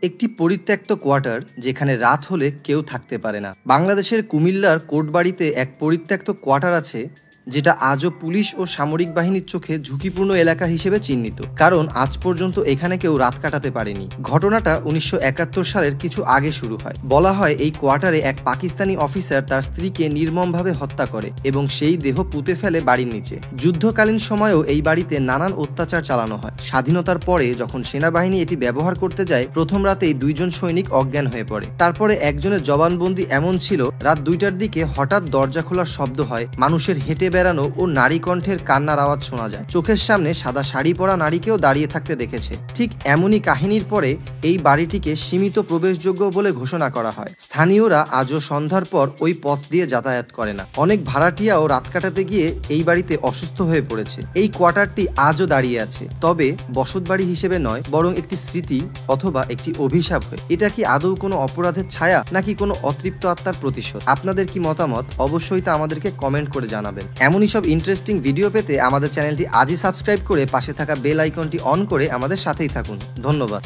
একটি পরিত্যক্ত কোয়ার্টার যেখানে রাত হলে কেউ থাকতে পারে না। বাংলাদেশের কুমিল্লার কোটবাড়িতে এক পরিত্যক্ত কোয়ার্টার আছে যেটা আজও পুলিশ ও সামরিক বাহিনীর চোখে ঝুঁকিপূর্ণ এলাকা হিসেবে চিহ্নিত, কারণ আজ পর্যন্ত এখানে কেউ রাত কাটাতে পারেনি। ঘটনাটা 1971 সালের কিছু আগে শুরু হয়। বলা হয় এই কোয়ার্টারে এক পাকিস্তানি অফিসার তার স্ত্রীকে নির্মমভাবে হত্যা করে এবং সেই দেহ পুঁতে ফেলে বাড়ির নিচে। যুদ্ধকালীন সময়েও এই বাড়িতে নানান অত্যাচার চালানো হয়। স্বাধীনতার পরে যখন সেনাবাহিনী এটি ব্যবহার করতে যায়, প্রথম রাতেই 2 জন সৈনিক অজ্ঞান হয়ে পড়ে। তারপরে একজনের জবানবন্দি এমন ছিল, রাত 2টার দিকে হঠাৎ দরজা খোলার শব্দ হয়, মানুষের হেঁটে বেড়ানো ও নারী কণ্ঠের কান্নার আওয়াজ শোনা যায়। চোখের সামনে সাদা শাড়ি পরা নারীকেও দাঁড়িয়ে থাকতে দেখেছে। ঠিক এমনই কাহিনীর পরে এই বাড়িটিকে সীমিত প্রবেশযোগ্য বলে ঘোষণা করা হয়। স্থানীয়রা আজও সন্ধ্যার পর ওই পথ দিয়ে যাতায়াত করে না। অনেক ভাড়াটিয়াও রাত কাটাতে গিয়ে এই বাড়িতে অসুস্থ হয়ে পড়েছে। এই কোয়ার্টারটি আজও দাঁড়িয়ে আছে, তবে বসতবাড়ি হিসেবে নয়, বরং একটি স্মৃতি অথবা একটি অভিশাপ হয়ে। এটা কি আদৌ কোনো অপরাধের ছায়া নাকি কোনো অতৃপ্ত আত্মার প্রতিশোধ? আপনাদের কি মতামত অবশ্যই তা আমাদেরকে কমেন্ট করে জানাবেন। এমনই সব ইন্টারেস্টিং ভিডিও পেতে আমাদের চ্যানেলটি আজই সাবস্ক্রাইব করে পাশে থাকা বেল আইকনটি অন করে আমাদের সাথেই থাকুন। ধন্যবাদ।